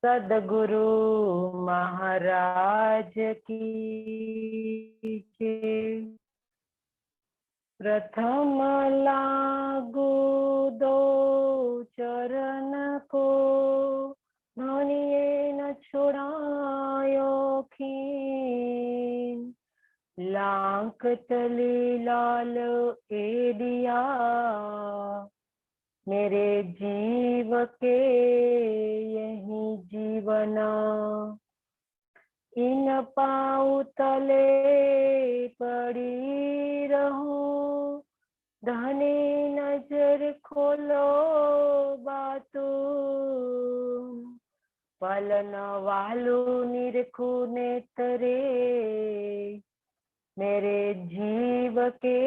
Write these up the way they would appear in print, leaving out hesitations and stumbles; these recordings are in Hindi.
सदगुरु महाराज की जय। प्रथम लागू दो चरण को, धनिये न छुड़ायो खीन। लांक तली लाल एडिया, मेरे जीव के यही जीवना। इन पाँव तले पड़ी रहूं, धनी नजर खोलो बातू। पलन वालू निरखू नेतरे, मेरे जीव के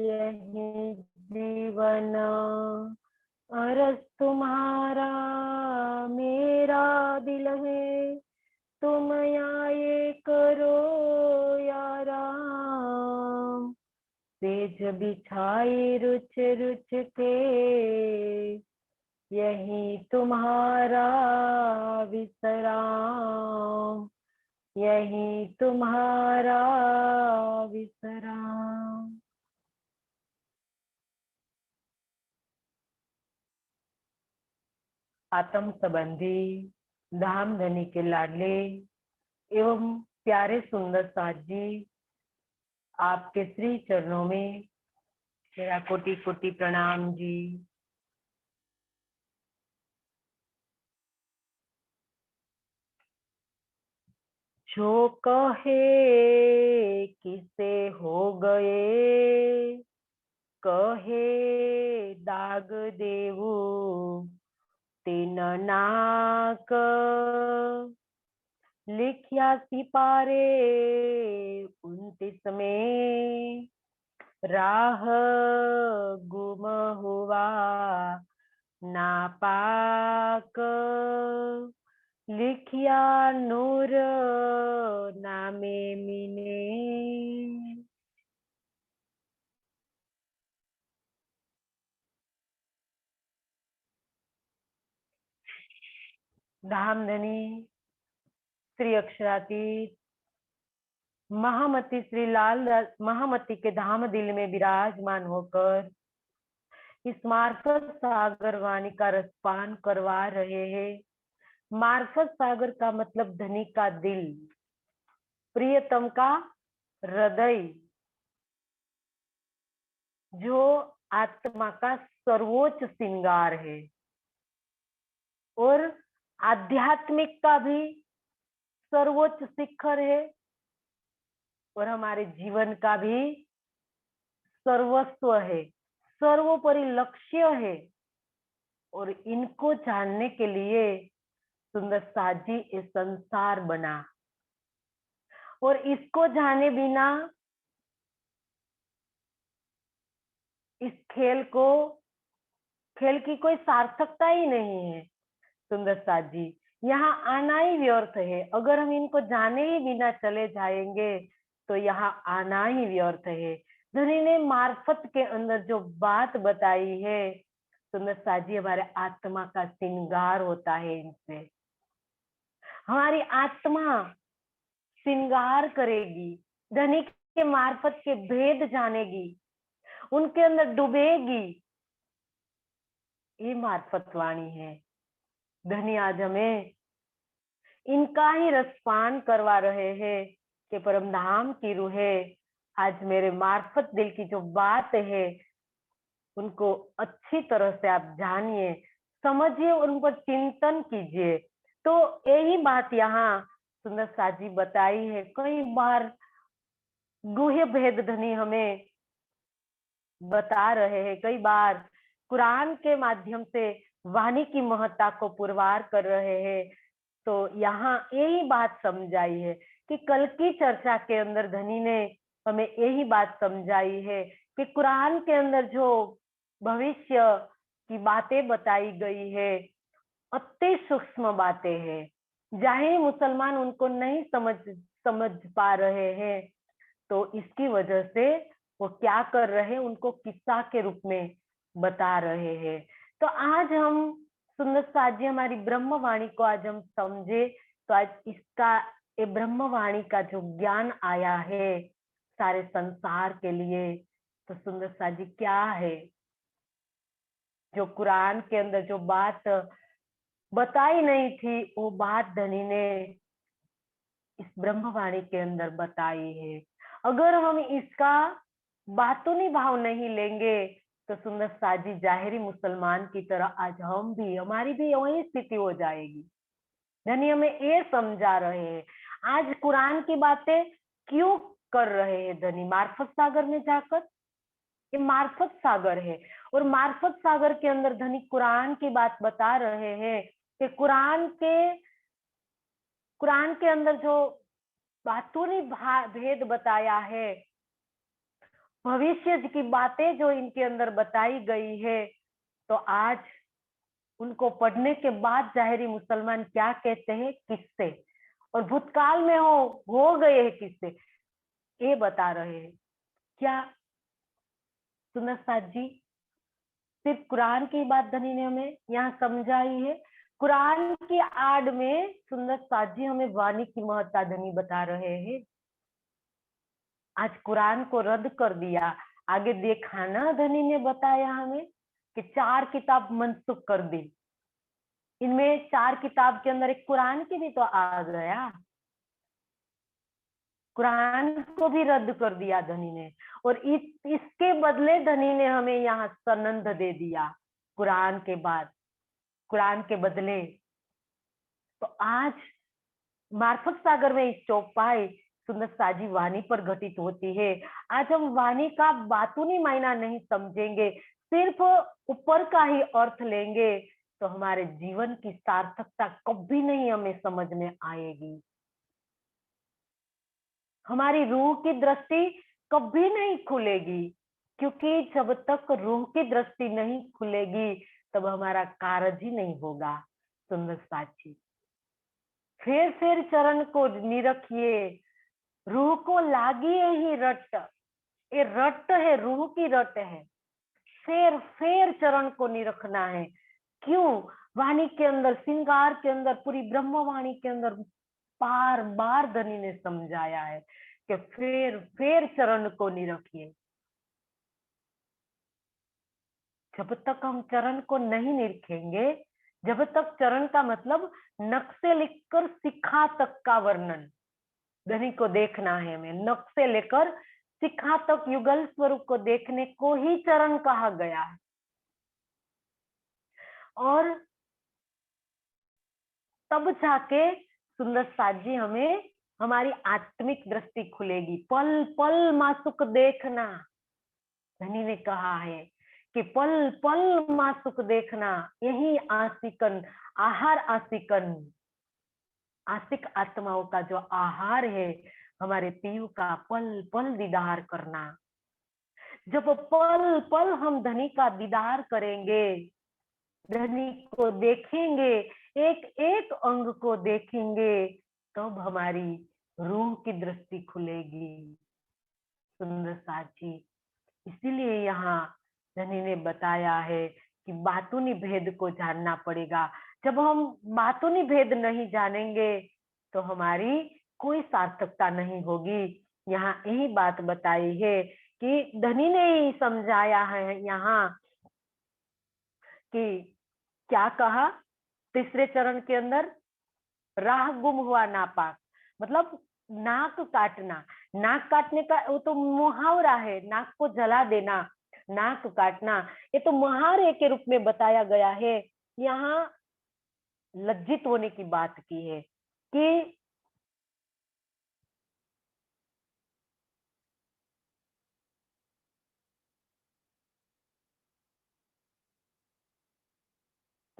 यही जीवन। अरस तुम्हारा मेरा दिल है, तुम आए करो या राम। सेज बिछाई रुच रुच के, यही तुम्हारा विश्राम, यही तुम्हारा विश्राम। आत्म संबंधी धाम धनी के लाडले एवं प्यारे सुंदर साथ जी, आपके श्री चरणों में मेरा कोटि कोटि प्रणाम जी। जो कहे किसे हो गए, कहे दाग देवू तीन नाक। लिखिया सिपारे 29 में, राह गुम हुआ नापाक। लिखिया नूर नामे मीने, धामधनी श्री अक्षरातीत महामती श्री लाल महामती के धाम दिल में विराजमान होकर इस मार्फत सागर वाणी का रसपान करवा रहे हैं। मार्फत सागर का मतलब धनी का दिल, प्रियतम का हृदय, जो आत्मा का सर्वोच्च श्रृंगार है और आध्यात्मिक का भी सर्वोच्च शिखर है और हमारे जीवन का भी सर्वस्व है, सर्वोपरि लक्ष्य है। और इनको जानने के लिए सुंदर साथ जी इस संसार बना, और इसको जाने बिना इस खेल की कोई सार्थकता ही नहीं है। सुंदर साथ जी, यहाँ आना ही व्यर्थ है। अगर हम इनको जाने ही बिना चले जाएंगे तो यहाँ आना ही व्यर्थ है। धनी ने मार्फत के अंदर जो बात बताई है सुंदर साथ जी, हमारे आत्मा का श्रृंगार होता है। इनसे हमारी आत्मा श्रृंगार करेगी, धनी के मार्फत के भेद जानेगी, उनके अंदर डूबेगी। ये मार्फत वाणी है। धनी आज हमें इनका ही रसपान करवा रहे हैं कि परम धाम की रूहे आज मेरे मार्फत दिल की जो बात है उनको अच्छी तरह से आप जानिए, समझिए और उन पर चिंतन कीजिए। तो यही बात यहाँ सुंदर साथ जी बताई है। कई बार गुह्य भेद धनी हमें बता रहे हैं, कई बार कुरान के माध्यम से वाणी की महत्ता को पुरवार कर रहे हैं। तो यहाँ यही बात समझाई है कि कल की चर्चा के अंदर धनी ने हमें यही बात समझाई है कि कुरान के अंदर जो भविष्य की बातें बताई गई है अति सूक्ष्म बातें हैं। जाहिर मुसलमान उनको नहीं समझ पा रहे हैं, तो इसकी वजह से वो क्या कर रहे हैं, उनको किस्सा के रूप में बता रहे हैं। तो आज हम सुंदर साथ जी हमारी ब्रह्मवाणी को आज हम समझे, तो आज इसका ये ब्रह्मवाणी का जो ज्ञान आया है सारे संसार के लिए, तो सुंदर साथ जी क्या है जो कुरान के अंदर जो बात बताई नहीं थी, वो बात धनी ने इस ब्रह्मवाणी के अंदर बताई है। अगर हम इसका बातूनी भाव नहीं लेंगे तो सुंदर साजी जाहिरी मुसलमान की तरह आज हम भी, हमारी भी वही स्थिति हो जाएगी। धनी हमें ये समझा रहे हैं आज कुरान की बातें क्यों कर रहे हैं धनी, मार्फत सागर में जाकर। ये मार्फत सागर है और मार्फत सागर के अंदर धनी कुरान की बात बता रहे हैं कि कुरान के अंदर जो बातूनी भेद बताया है, भविष्य की बातें जो इनके अंदर बताई गई है, तो आज उनको पढ़ने के बाद जाहिरी मुसलमान क्या कहते हैं, किससे, और भूतकाल में हो गए हैं किससे, ये बता रहे हैं। क्या सुंदर साथ जी सिर्फ कुरान की बात धनी ने हमें यहाँ समझाई है, कुरान की आड़ में सुंदर साथ जी हमें वाणी की महत्ता धनी बता रहे हैं। आज कुरान को रद्द कर दिया, आगे देखा ना धनी ने बताया हमें कि 4 किताब मनसुख कर दी, इनमें 4 किताब के अंदर एक कुरान की भी तो आ गया, कुरान को भी रद्द कर दिया धनी ने, और इसके बदले धनी ने हमें यहाँ सनंद दे दिया कुरान के बाद, कुरान के बदले। तो आज मार्फत सागर में इस चौपाई सुंदर साजी वाणी पर घटित होती है। आज हम वाणी का बातूनी मायना नहीं समझेंगे, सिर्फ ऊपर का ही अर्थ लेंगे, तो हमारे जीवन की सार्थकता कभी नहीं हमें समझ में आएगी, हमारी रूह की दृष्टि कभी नहीं खुलेगी, क्योंकि जब तक रूह की दृष्टि नहीं खुलेगी तब हमारा कार्य ही नहीं होगा। सुंदर साची फिर चरण को निरखिए, रूह को लागिए ही रट, ये रट है, रूह की रट है, फिर चरण को निरखना है। क्यों? वाणी के अंदर, श्रृंगार के अंदर, पूरी ब्रह्मवाणी के अंदर बार बार धनी ने समझाया है कि फिर चरण को निरखिए। जब तक हम चरण को नहीं निरखेंगे, जब तक चरण का मतलब नक्शे लिखकर शिखा तक का वर्णन धनी को देखना है, हमें नक्शे लेकर शिखा तक युगल स्वरूप को देखने को ही चरण कहा गया है। और तब जाके सुंदर साथ जी हमें हमारी आत्मिक दृष्टि खुलेगी। पल पल मासुक देखना, धनी ने कहा है कि पल पल मासुक देखना, यही आशिकन आहार, आशिकन आशिक आत्माओं का जो आहार है, हमारे पीयू का पल पल दीदार करना। जब पल पल हम धनी का दीदार करेंगे, धनी को देखेंगे, एक एक अंग को देखेंगे, तब हमारी रूह की दृष्टि खुलेगी। सुंदर साची इसीलिए यहाँ धनी ने बताया है कि बातूनी भेद को जानना पड़ेगा। जब हम बातूनी भेद नहीं जानेंगे तो हमारी कोई सार्थकता नहीं होगी। यहाँ यही बात बताई है कि धनी ने ही समझाया है यहाँ कि क्या कहा तीसरे चरण के अंदर, राह गुम हुआ नापाक, मतलब नाक काटना, नाक काटने का वो तो मुहावरा है, नाक को जला देना, नाक काटना, ये तो मुहावरे के रूप में बताया गया है। यहाँ लज्जित होने की बात की है कि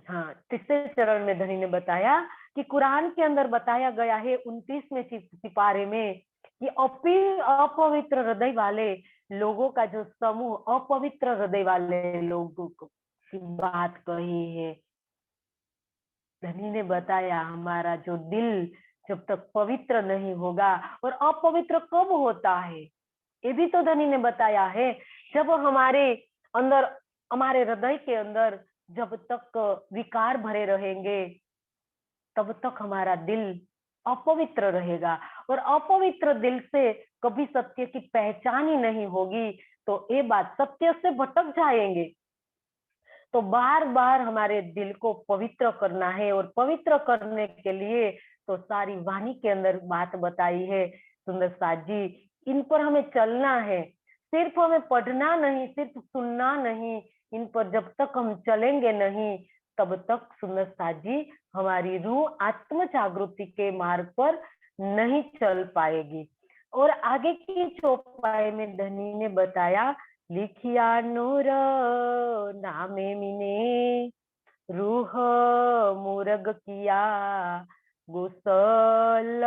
हाँ, तीसरे चरण में धनी ने बताया कि कुरान के अंदर बताया गया है 29वें सिपारे में कि अपवित्र हृदय वाले लोगों का जो समूह, अपवित्र हृदय वाले लोगों की बात कही है। धनी ने बताया हमारा जो दिल जब तक पवित्र नहीं होगा, और अपवित्र कब होता है ये भी तो धनी ने बताया है, जब हमारे अंदर, हमारे हृदय के अंदर जब तक विकार भरे रहेंगे तब तक हमारा दिल अपवित्र रहेगा, और अपवित्र दिल से कभी सत्य की पहचान ही नहीं होगी, तो ये बात सत्य से भटक जाएंगे। तो बार बार हमारे दिल को पवित्र करना है, और पवित्र करने के लिए तो सारी वाणी के अंदर बात बताई है सुंदर साथ जी, इन पर हमें चलना है। सिर्फ हमें पढ़ना नहीं, सिर्फ सुनना नहीं, इन पर जब तक हम चलेंगे नहीं तब तक सुंदर साथ जी हमारी रूह आत्म जागृति के मार्ग पर नहीं चल पाएगी। और आगे की चौपाई में धनी ने बताया, लिखिया नूर नामे मिने रूह मुरग किया गुसल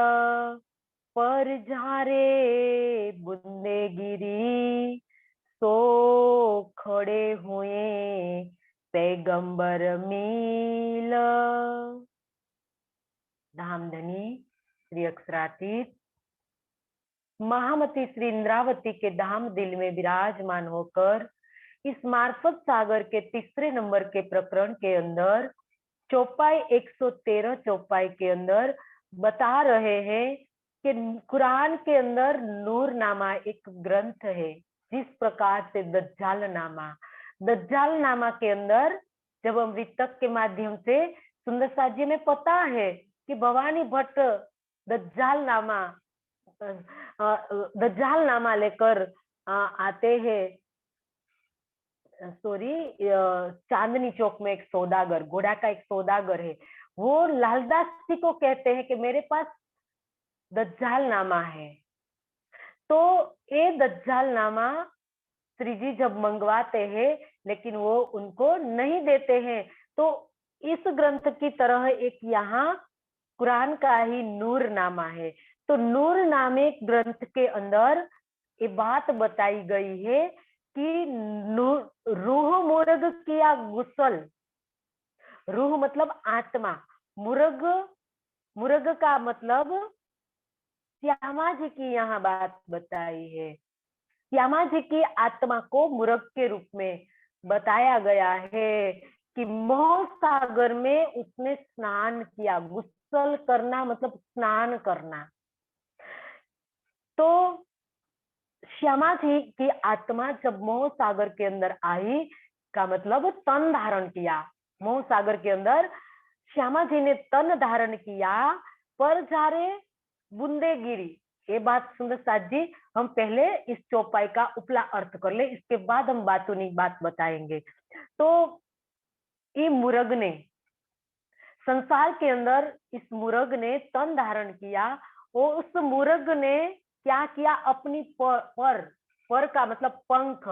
पर झारे बुंदे गिरी सो खड़े हुए पैगंबर मील। धामधनी श्री अक्षरातीत महामती श्री इंद्रावती के धाम दिल में विराजमान होकर इस मार्फत सागर के तीसरे नंबर के प्रकरण के अंदर चौपाई 113 चौपाई के अंदर बता रहे हैं कि कुरान के अंदर नूर नामा एक ग्रंथ है, जिस प्रकार से दज्जाल नामा के अंदर जब हम वितक के माध्यम से सुंदर साथ जी में पता है कि भवानी भट्ट दज्जाल नामा लेकर आते हैं। सॉरी, चांदनी चौक में एक सौदागर, घोड़ा का एक सौदागर है, वो लालदास जी को कहते हैं कि मेरे पास दज्जाल नामा है। तो ये दज्जाल नामा श्री जी जब मंगवाते हैं लेकिन वो उनको नहीं देते हैं। तो इस ग्रंथ की तरह एक यहाँ कुरान का ही नूर नामा है। तो नूर नामे ग्रंथ के अंदर ये बात बताई गई है कि रूह मुर्ग किया गुसल, रूह मतलब आत्मा, मुर्ग का मतलब श्यामा जी की यहाँ बात बताई है। श्यामा जी की आत्मा को मुर्ग के रूप में बताया गया है कि मोह सागर में उसने स्नान किया। गुस्सल करना मतलब स्नान करना। तो श्यामा जी की आत्मा जब मोह सागर के अंदर आई का मतलब तन धारण किया। मोह सागर के अंदर श्यामा जी ने तन धारण किया, पर जारे बूंदे गिरी। ये बात सुंदर साथ जी हम पहले इस चौपाई का उपला अर्थ कर ले, इसके बाद हम बात बताएंगे। तो ये मुर्ग ने संसार के अंदर, इस मुर्ग ने तन धारण किया, और उस मुर्ग ने क्या किया, अपनी पर का मतलब पंख,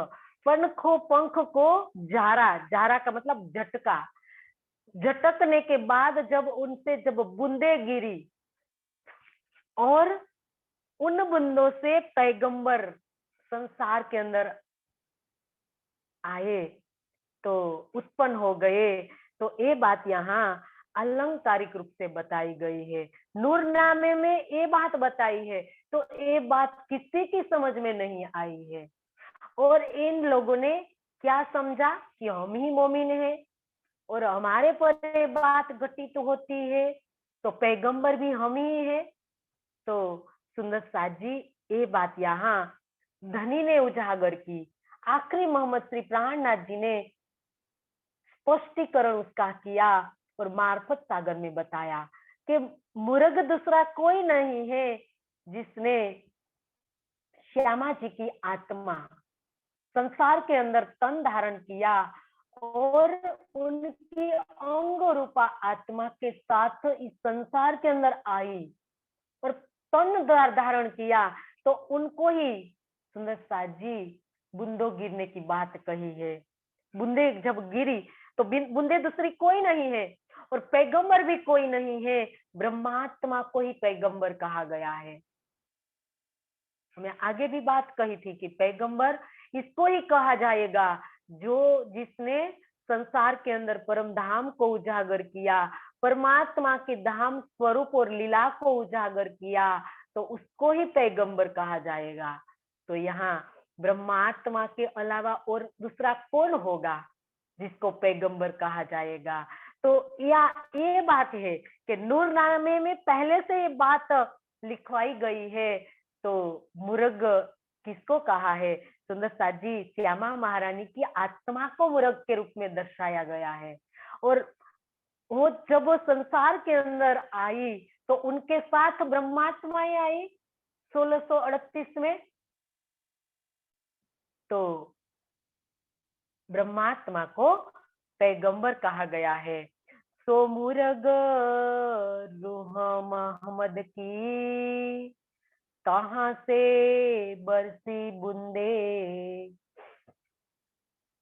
पंख को जारा का मतलब झटका, झटकने के बाद जब उनसे जब बूंदे गिरी और उन बूंदों से पैगंबर संसार के अंदर आए, तो उत्पन्न हो गए। तो ये बात यहाँ अलंकारिक रूप से बताई गई है। नूरनामे में ये बात बताई है, तो ये बात किसी की समझ में नहीं आई है। और इन लोगों ने क्या समझा कि हम ही मोमिन हैं और हमारे पर ये बात घटित होती है, तो पैगंबर भी हम ही है। तो सुंदर साथ जी ये बात यहाँ धनी ने उजागर की। आखिरी मोहम्मद श्री प्राणनाथ जी ने स्पष्टीकरण उसका किया और मार्फत सागर में बताया कि मुर्ग दूसरा कोई नहीं है जिसने श्यामा जी की आत्मा संसार के अंदर तन धारण किया और उनकी अंग रूपा आत्मा के साथ इस संसार के अंदर आई और तन धारण किया। तो उनको ही सुंदर साथ जी बूंदों गिरने की बात कही है। बूंदे जब गिरी तो बूंदे दूसरी कोई नहीं है और पैगंबर भी कोई नहीं है, ब्रह्मात्मा को ही पैगंबर कहा गया है। हमने आगे भी बात कही थी कि पैगंबर इसको ही कहा जाएगा जो जिसने संसार के अंदर परम धाम को उजागर किया, परमात्मा के धाम स्वरूप और लीला को उजागर किया, तो उसको ही पैगंबर कहा जाएगा। तो यहाँ ब्रह्मात्मा के अलावा और दूसरा कौन होगा जिसको पैगंबर कहा जाएगा। तो या ये बात है कि नूरनामे में पहले से ये बात लिखवाई गई है। तो मुर्ग किसको कहा है? सुंदर साथ जी, श्यामा महारानी की आत्मा को मुर्ग के रूप में दर्शाया गया है। और वो जब वो संसार के अंदर आई तो उनके साथ ब्रह्मात्माएं आई 1638 में। तो ब्रह्मात्मा को पैगंबर कहा गया है। सो मुर्ग रूह मोहम्मद की, कहां से बरसी बूंदे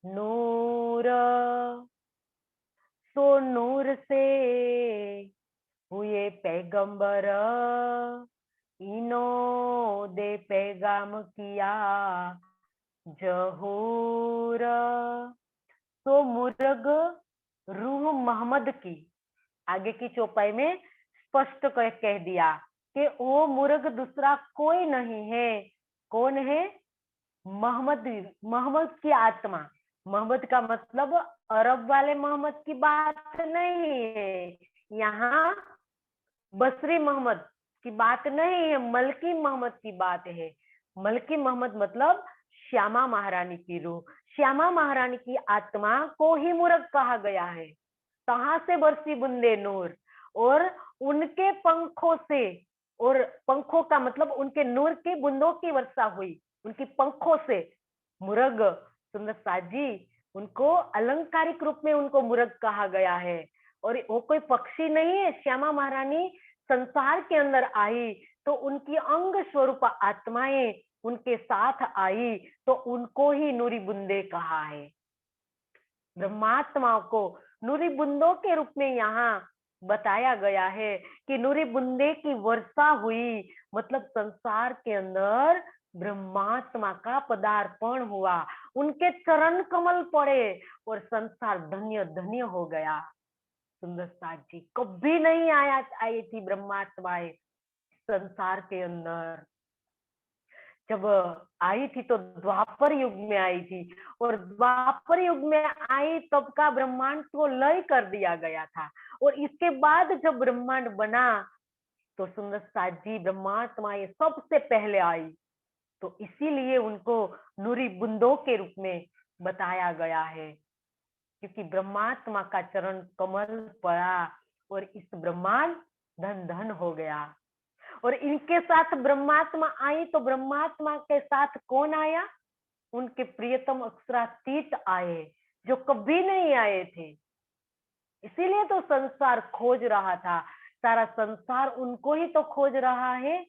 नूर, सो नूर से हुए पैगंबर, इन्हों दे पैगाम किया जहूर। तो मुर्ग रूह मोहम्मद की, आगे की चौपाई में स्पष्ट कह दिया कि वो मुर्ग दूसरा कोई नहीं है। कौन है? मोहम्मद, मोहम्मद की आत्मा। मोहम्मद का मतलब अरब वाले मोहम्मद की बात नहीं है, यहाँ बसरी मोहम्मद की बात नहीं है, मलकी मोहम्मद की बात है। मलकी मोहम्मद मतलब श्यामा महारानी की रूह, श्यामा महारानी की आत्मा को ही मुर्ग कहा गया है। कहां से बरसी बूंदे नूर, और उनके पंखों से, और पंखों का मतलब उनके नूर की बूंदों की वर्षा हुई उनकी पंखों से। मुर्ग सुंदर साथ जी, उनको अलंकारिक रूप में उनको मुर्ग कहा गया है। और वो कोई पक्षी नहीं है। श्यामा महारानी संसार के अंदर आई तो उनकी अंग स्वरूप आत्माएं उनके साथ आई तो उनको ही नूरी बूंदे कहा है। ब्रह्मात्माओं को नूरी बूंदों के रूप में यहाँ बताया गया है कि नूरी बूंदे की वर्षा हुई, मतलब संसार के अंदर ब्रह्मात्मा का पदार्पण हुआ, उनके चरण कमल पड़े और संसार धन्य धन्य हो गया। सुंदर साथ जी, कभी नहीं आई थी ब्रह्मात्माएं संसार के अंदर। जब आई थी तो द्वापर युग में आई थी, और द्वापर युग में आई तब का ब्रह्मांड को लय कर दिया गया था। और इसके बाद जब ब्रह्मांड बना तो सुंदर साथ जी, ब्रह्मात्मा ये सबसे पहले आई, तो इसीलिए उनको नूरी बूंदों के रूप में बताया गया है, क्योंकि ब्रह्मात्मा का चरण कमल पड़ा और इस ब्रह्मांड धन धन हो गया। और इनके साथ ब्रह्मात्मा आई तो ब्रह्मात्मा के साथ कौन आया? उनके प्रियतम अक्षरातीत आए, जो कभी नहीं आए थे। इसीलिए तो संसार खोज रहा था, सारा संसार उनको ही तो खोज रहा है।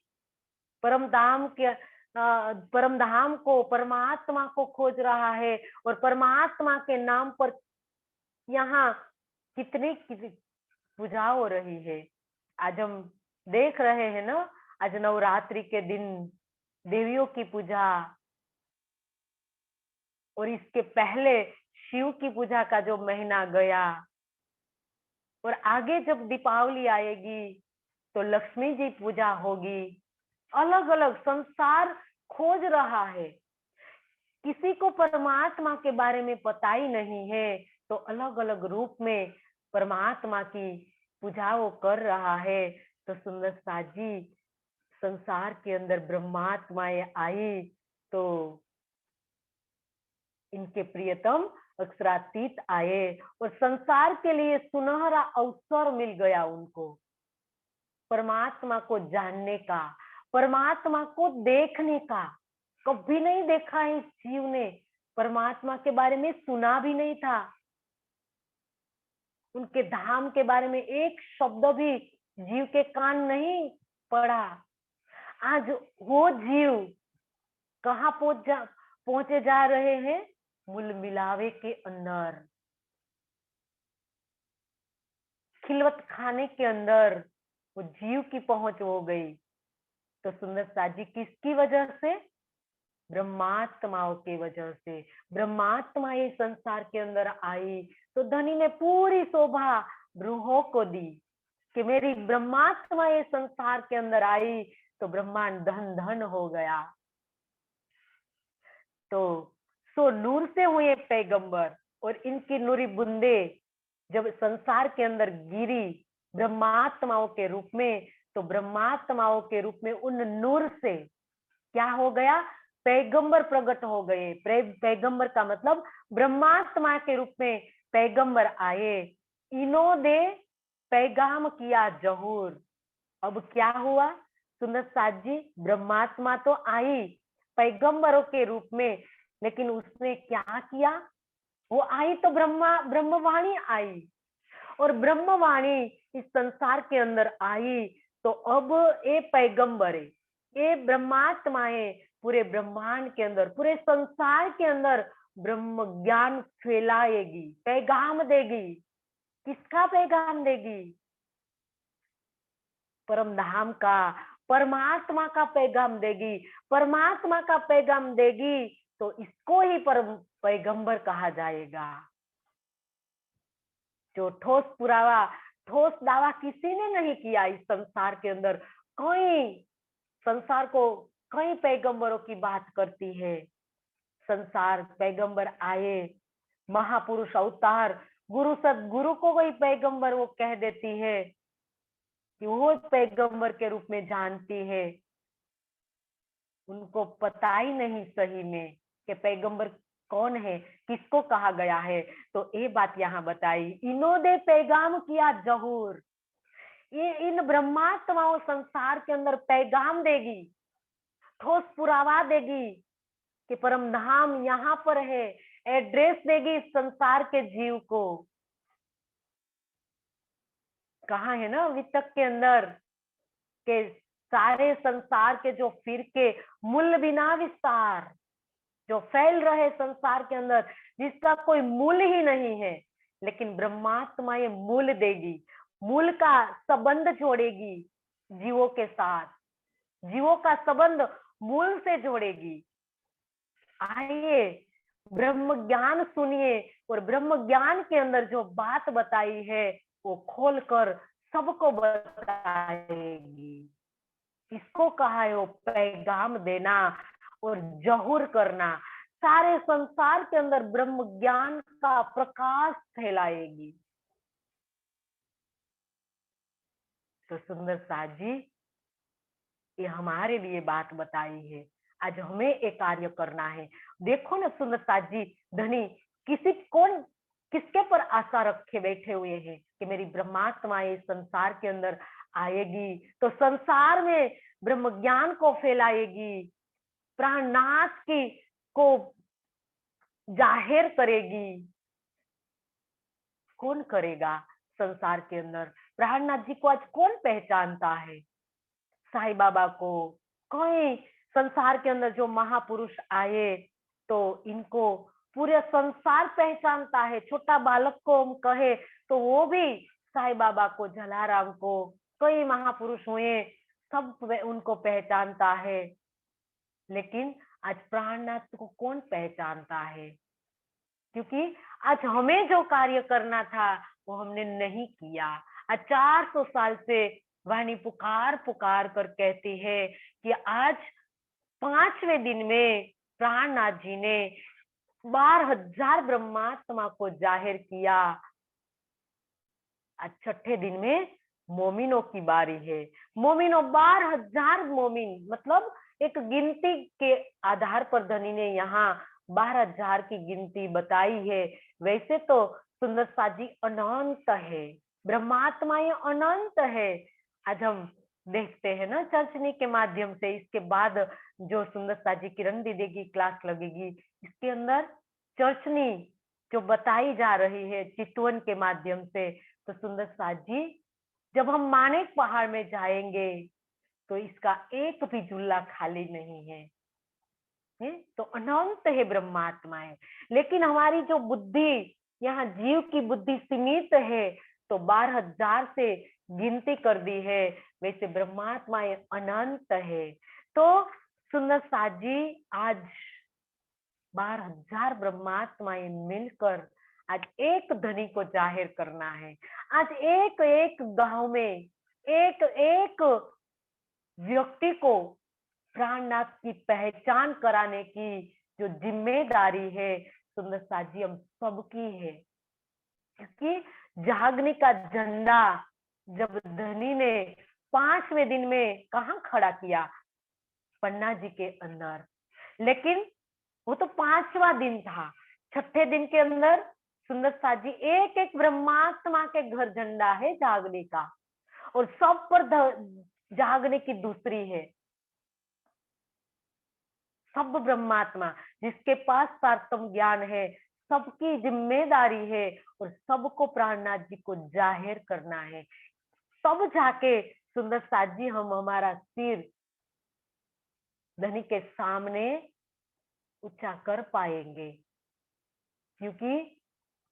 परम धाम के परम धाम को, परमात्मा को खोज रहा है। और परमात्मा के नाम पर यहाँ कितनी पूजा हो रही है। आज हम देख रहे हैं ना, आज नवरात्रि के दिन देवियों की पूजा, और इसके पहले शिव की पूजा का जो महीना गया, और आगे जब दीपावली आएगी तो लक्ष्मी जी पूजा होगी। अलग अलग संसार खोज रहा है। किसी को परमात्मा के बारे में पता ही नहीं है तो अलग अलग रूप में परमात्मा की पूजा वो कर रहा है। तो सुंदर साथ जी, संसार के अंदर ब्रह्मात्माएं आई तो इनके प्रियतम अक्षरातीत आए और संसार के लिए सुनहरा अवसर मिल गया उनको, परमात्मा को जानने का, परमात्मा को देखने का। कभी नहीं देखा है इस जीव ने, परमात्मा के बारे में सुना भी नहीं था, उनके धाम के बारे में एक शब्द भी जीव के कान नहीं पड़ा। आज वो जीव कहाँ पहुंचे जा रहे हैं? मूल मिलावे के अंदर, खिलवत खाने के अंदर वो जीव की पहुंच हो गई। तो सुंदर साथ जी, किसकी वजह से? ब्रह्मात्माओं की वजह से। ब्रह्मात्मा ये संसार के अंदर आई तो धनी ने पूरी शोभा ब्रूहों को दी कि मेरी ब्रह्मात्मा ये संसार के अंदर आई तो ब्रह्मांड धन धन हो गया। तो सो नूर से हुए पैगंबर, और इनकी नूरी बूंदे जब संसार के अंदर गिरी ब्रह्मात्माओं के रूप में, तो ब्रह्मात्माओं के रूप में उन नूर से क्या हो गया, पैगंबर प्रकट हो गए। पैगंबर का मतलब ब्रह्मात्मा के रूप में पैगंबर आए। इन्होंने पैगाम किया जहूर। अब क्या हुआ सुंदर साथ जी, ब्रह्मात्मा तो आई पैगंबरों के रूप में, लेकिन उसने क्या किया, वो आई तो ब्रह्मवाणी आई, और ब्रह्मवाणी इस संसार के अंदर आई। तो अब ये पैगंबर है, ये ब्रह्मात्मा है, पूरे ब्रह्मांड के अंदर, पूरे संसार के अंदर ब्रह्म ज्ञान फैलाएगी, पैगाम देगी। किसका पैगाम देगी, परम धाम का, परमात्मा का पैगाम देगी। परमात्मा का पैगाम देगी तो इसको ही परम पैगंबर कहा जाएगा। जो ठोस पुरावा, ठोस दावा किसी ने नहीं किया इस संसार के अंदर। कोई संसार को कई पैगंबरों की बात करती है। संसार पैगंबर आए, महापुरुष अवतार, गुरु सदगुरु को कोई पैगंबर वो कह देती है कि वो पैगंबर के रूप में जानती है। उनको पता ही नहीं सही में कि पैगंबर कौन है, किसको कहा गया है। तो ये बात यहाँ बताई, इन्होंने पैगाम किया जहूर। ये इन ब्रह्मात्माओं संसार के अंदर पैगाम देगी, ठोस पुरावा देगी कि परम धाम यहाँ पर है, एड्रेस देगी इस संसार के जीव को। कहा है ना वितक के अंदर के सारे संसार के जो फिरके मूल बिना विस्तार, जो फैल रहे संसार के अंदर, जिसका कोई मूल ही नहीं है, लेकिन ब्रह्मात्मा ये मूल देगी, मूल का संबंध जोड़ेगी जीवों के साथ, जीवों का संबंध मूल से जोड़ेगी। आइए ब्रह्म ज्ञान सुनिए, और ब्रह्म ज्ञान के अंदर जो बात बताई है वो खोलकर सबको बताएगी। इसको कहा है वो पैगाम देना और जहूर करना, सारे संसार के अंदर ब्रह्म ज्ञान का प्रकाश फैलाएगी। तो सुंदर साथ जी, ये हमारे लिए बात बताई है। आज हमें एक कार्य करना है। देखो ना सुंदर साथ जी, धनी किसके पर आशा रखे बैठे हुए हैं कि मेरी ब्रह्मात्मा इस संसार के अंदर आएगी तो संसार में ब्रह्म ज्ञान को फैलाएगी, प्राणनाथ की को जाहिर करेगी। कौन करेगा संसार के अंदर? प्राणनाथ जी को आज कौन पहचानता है? साईं बाबा को, कोई संसार के अंदर जो महापुरुष आए तो इनको पूरे संसार पहचानता है। छोटा बालक को हम कहे तो वो भी साईं बाबा को, जलाराम को, कई महापुरुष हुए, सब उनको पहचानता है। लेकिन आज प्राणनाथ को कौन पहचानता है? क्योंकि आज हमें जो कार्य करना था वो हमने नहीं किया। आज 400 साल से वाणी पुकार पुकार कर कहती है कि आज 5वें दिन में प्राणनाथ जी ने 12,000 ब्रह्मात्मा को जाहिर किया। आज 6ठे दिन में मोमिनों की बारी है। मोमिनों 12,000 मोमिन, मतलब एक गिनती के आधार पर धनी ने यहाँ 12,000 की गिनती बताई है। वैसे तो सुंदर साथ जी अनंत है, ब्रह्मात्माएं अनंत है। आज हम देखते हैं ना चर्चनी के माध्यम से, इसके बाद जो सुंदर साथ जी किरण दीदी की क्लास लगेगी, इसके अंदर चर्चनी जो बताई जा रही है चितवन के माध्यम से। तो सुंदर साथ जी, जब हम मानेक पहाड़ में जाएंगे तो इसका एक भी झूला खाली नहीं है। तो अनंत है ब्रह्मात्माएं, लेकिन हमारी जो बुद्धि, यहाँ जीव की बुद्धि सीमित है, तो 12,000 से गिनती कर दी है। वैसे ब्रह्मात्माएं अनंत है। तो सुंदर साथ जी, आज 12,000 ब्रह्मात्माएं मिलकर आज एक धनी को जाहिर करना है। आज एक एक गांव में एक एक व्यक्ति को प्राणनाथ की पहचान कराने की जो जिम्मेदारी है, सुंदर साथ जी हम सबकी है, क्योंकि जागने का झंडा जब धनी ने 5वें दिन में कहाँ खड़ा किया, पन्ना जी के अंदर। लेकिन वो तो 5वां दिन था, 6ठे दिन के अंदर सुंदर साथ जी एक एक ब्रह्मात्मा के घर झंडा है जागने का, और सब पर जागने की दूसरी है। सब ब्रह्मात्मा जिसके पास सार्थम ज्ञान है, सबकी जिम्मेदारी है, और सबको प्राणनाथ जी को जाहिर करना है। तब जाके सुंदर साथ जी हम हमारा सिर धनी के सामने ऊंचा कर पाएंगे, क्योंकि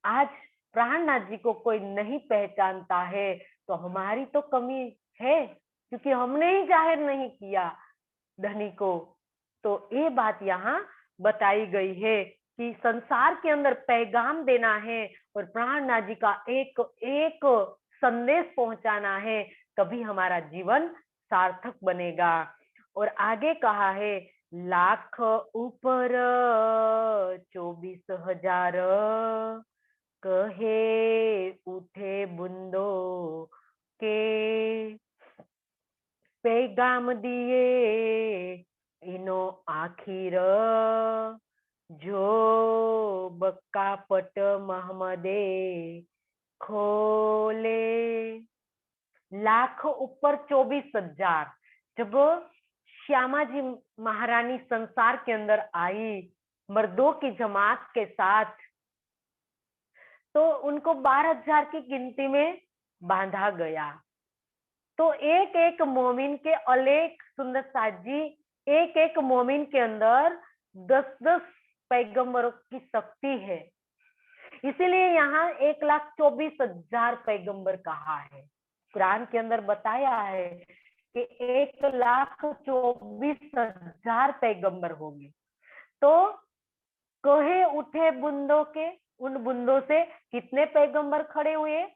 आज प्राणनाथ जी को कोई नहीं पहचानता है, तो हमारी तो कमी है, क्योंकि हमने ही जाहिर नहीं किया धनी को। तो ये बात यहाँ बताई गई है कि संसार के अंदर पैगाम देना है और प्राणनाथ जी का एक एक संदेश पहुंचाना है, तभी हमारा जीवन सार्थक बनेगा। और आगे कहा है, लाख ऊपर 24,000 कहे उठे बूंदो के, पैगाम दिए इनो आखिर जो बक्का पट महमदे खोले। लाख ऊपर 24,000। जब श्यामा जी महारानी संसार के अंदर आई मर्दों की जमात के साथ, तो उनको 12,000 की गिनती में बांधा गया। तो एक एक मोमिन के अलेख सुंदर साथ जी, एक एक मोमिन के अंदर 10-10 पैगंबरों की शक्ति है, इसीलिए यहाँ 1,24,000 पैगंबर कहा है। कुरान के अंदर बताया है कि 1,24,000 पैगंबर होंगे। तो कहे उठे बूंदों के, उन बूंदों से कितने पैगंबर खड़े हुए?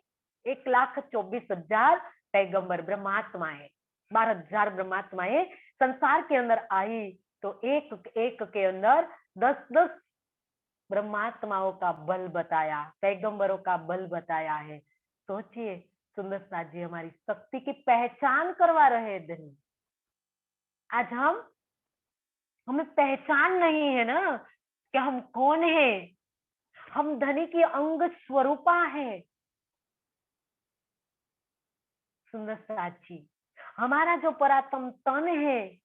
1,24,000 पैगंबर ब्रह्मात्माएं, 12,000 ब्रह्मात्माएं संसार के अंदर आई, तो एक एक के अंदर 10-10 ब्रह्मात्माओं का बल बताया, पैगंबरों का बल बताया है। सोचिए, सुंदर साथ जी हमारी शक्ति की पहचान करवा रहे हैं धनी। आज हमें पहचान नहीं है ना कि हम कौन है। हम धनी की अंग स्वरूपा है। सुंदर साथ जी, हमारा जो परात्म तन है,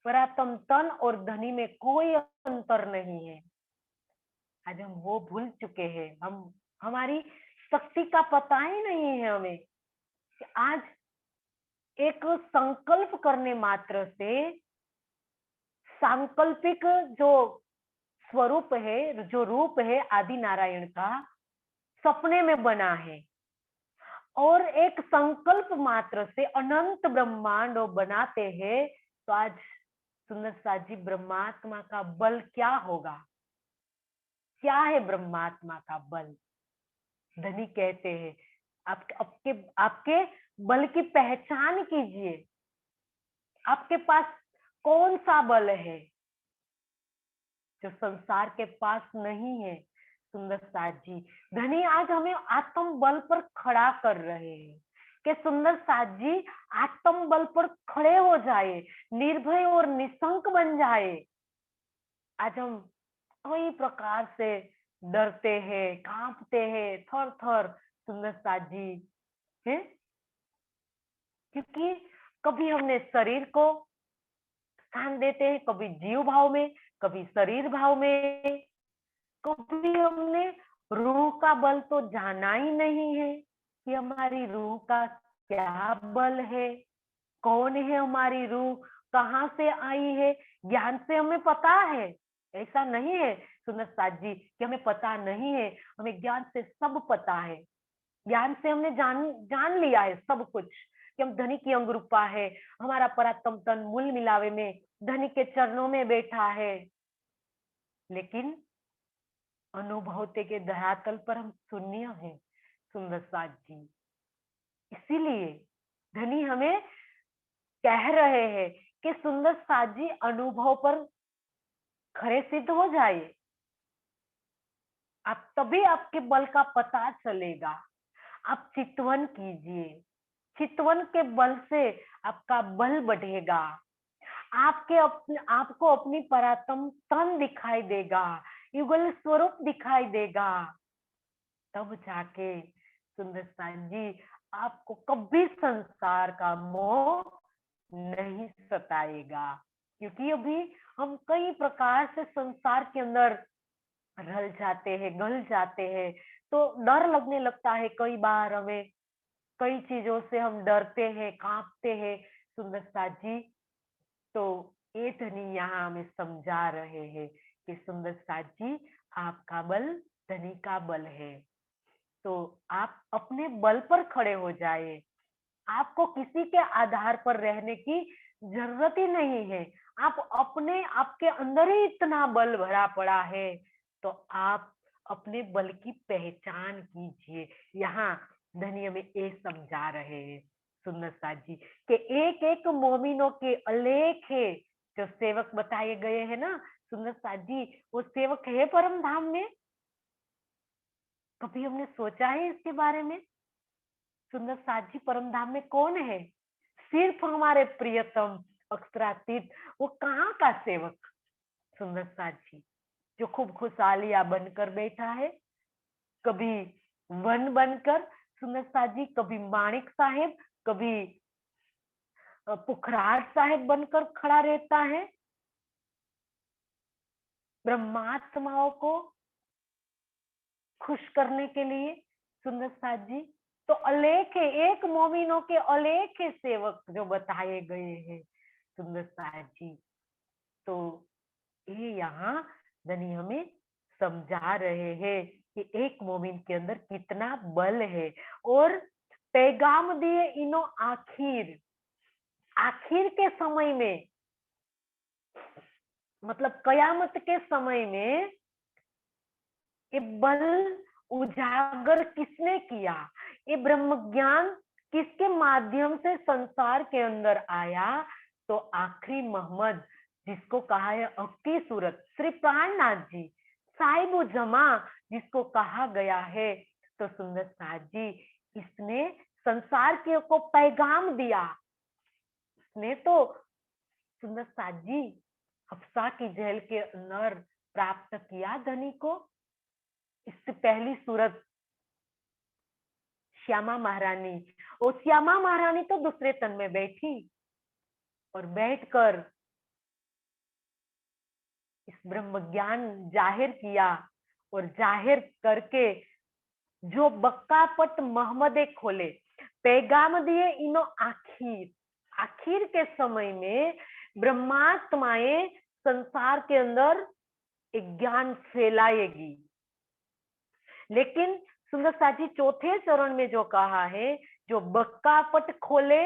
परात्म तन और धनी में कोई अंतर नहीं है। आज हम वो भूल चुके हैं। हमारी शक्ति का पता ही नहीं है हमें कि आज एक संकल्प करने मात्र से सांकल्पिक जो स्वरूप है, जो रूप है आदि नारायण का, सपने में बना है, और एक संकल्प मात्र से अनंत ब्रह्मांड बनाते हैं। तो आज सुंदर साथ जी ब्रह्मात्मा का बल क्या होगा? क्या है ब्रह्मात्मा का बल? धनी कहते हैं, आपके आपके बल की पहचान कीजिए। आपके पास कौन सा बल है जो संसार के पास नहीं है? सुंदर साथ जी, धनी आज हमें आत्म बल पर खड़ा कर रहे हैं कि सुंदर साथ जी आत्म बल पर खड़े हो जाए, निर्भय और निशंक बन जाए। आज हम कई प्रकार से डरते हैं, कांपते हैं, थर थर सुंदर साथ जी है, क्योंकि कभी हमने शरीर को स्थान देते हैं, कभी जीव भाव में, कभी शरीर भाव में, कभी हमने रूह का बल तो जाना ही नहीं है कि हमारी रूह का क्या बल है, कौन है हमारी रूह, कहाँ से आई है। ज्ञान से हमें पता है, ऐसा नहीं है सुंदर साथ जी कि हमें पता नहीं है। हमें ज्ञान से सब पता है। ज्ञान से हमने जान लिया है सब कुछ कि हम धनी की अंगरूपा है। हमारा परात्म तन मूल मिलावे में धनी के चरणों में बैठा है, लेकिन अनुभवते के धरातल पर हम शून्य हैं सुंदर साथ जी। इसीलिए धनी हमें कह रहे हैं कि सुंदर साथ जी अनुभव पर खरे सिद्ध हो जाए। आप तभी आपके बल का पता चलेगा। आप चितवन कीजिए, चितवन के बल से आपका बल बढ़ेगा। आपको अपनी परात्म तन दिखाई देगा, युगल स्वरूप दिखाई देगा। तब जाके सुंदर साथ जी आपको कभी संसार का मोह नहीं सताएगा, क्योंकि अभी हम कई प्रकार से संसार के अंदर रल जाते हैं, गल जाते हैं, तो डर लगने लगता है। कई बार हमें कई चीजों से हम डरते हैं, कांपते हैं। सुंदर साथ जी तो ये धनी यहाँ हमें समझा रहे हैं कि सुंदर साथ जी आपका बल धनी का बल है, तो आप अपने बल पर खड़े हो जाए। आपको किसी के आधार पर रहने की जरूरत ही नहीं है। आप अपने आपके अंदर ही इतना बल भरा पड़ा है, तो आप अपने बल की पहचान कीजिए। यहाँ धनी हमें ये समझा रहे हैं सुंदर साथ जी कि एक एक मोमिनों के अलेख है जो सेवक बताए गए हैं ना सुंदर साथ जी, वो सेवक है परम धाम में। कभी हमने सोचा है इसके बारे में? सुंदर साथ जी परम धाम में कौन है? सिर्फ हमारे प्रियतम अक्षरातीत, वो कहाँ का सेवक सुंदर साथ जी जो खूब खुशहालिया बनकर बैठा है, कभी वन बनकर सुंदर साथ जी, कभी माणिक साहेब, कभी पुखराज साहेब बनकर खड़ा रहता है ब्रह्मात्माओं को खुश करने के लिए। सुंदर साथ जी तो अलेख है, एक मोमिनों के अलेख है सेवक जो बताए गए हैं सुंदर साथ जी। तो ये यहाँ धनी हमें समझा रहे हैं कि एक मोमिन के अंदर कितना बल है। और पैगाम दिए इनो आखिर, आखिर के समय में, मतलब कयामत के समय में ये बल उजागर किसने किया? ये ब्रह्म ज्ञान किसके माध्यम से संसार के अंदर आया? तो आखिरी मोहम्मद जिसको कहा है अक्की सूरत श्री प्राणनाथ जी साहिब जमा जिसको कहा गया है, तो सुंदर साथ जी इसने संसार के को पैगाम दिया। इसने तो सुंदर साथ जी हफ्सा की जेल के अंदर प्राप्त किया धनी को। इससे पहली सूरत श्यामा महारानी, और श्यामा महारानी तो दूसरे तन में बैठी और बैठकर इस ब्रह्म ज्ञान जाहिर किया, और जाहिर करके जो बक्कापट मोहम्मद खोले, पैगाम दिए इनो आखिर, आखिर के समय में ब्रह्मात्माएं संसार के अंदर एक ज्ञान फैलाएगी। लेकिन सुंदर साथी चौथे चरण में जो कहा है, जो बक्कापट खोले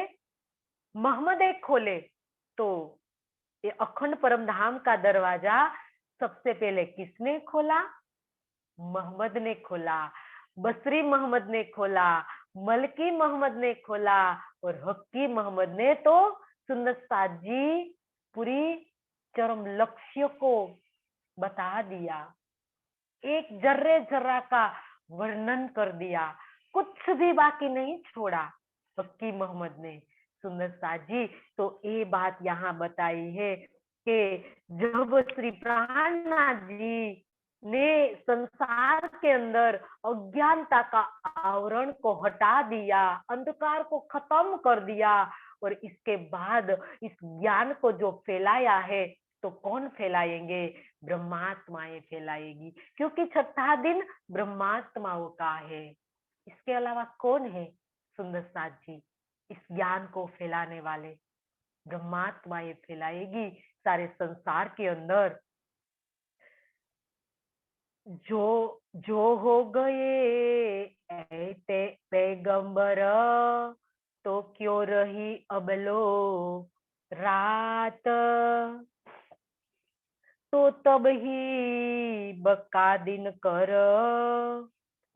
मोहम्मद खोले, तो ये अखंड परम धाम का दरवाजा सबसे पहले किसने खोला? मोहम्मद ने खोला। बसरी मोहम्मद ने खोला, मलकी मोहम्मद ने खोला, और हक्की मोहम्मद ने तो सुंदर साथ जी पूरी चरम लक्ष्य को बता दिया, एक जर्रे जर्रा का वर्णन कर दिया, कुछ भी बाकी नहीं छोड़ा हक्की मोहम्मद ने सुंदर साथ जी। तो ये बात यहाँ बताई है कि जब श्री प्राणनाथ जी ने संसार के अंदर अज्ञानता का आवरण को हटा दिया, अंधकार को खत्म कर दिया, और इसके बाद इस ज्ञान को जो फैलाया है, तो कौन फैलाएंगे? ब्रह्मात्माएं फैलाएगी, क्योंकि छठा दिन ब्रह्मात्माओं का है। इसके अलावा कौन है सुंदर साथ जी इस ज्ञान को फैलाने वाले? ब्रह्मात्माएं फैलाएगी सारे संसार के अंदर। जो जो हो गए ऐसे पैगंबर, तो क्यों रही अबलो रात, तो तब ही बका दिन कर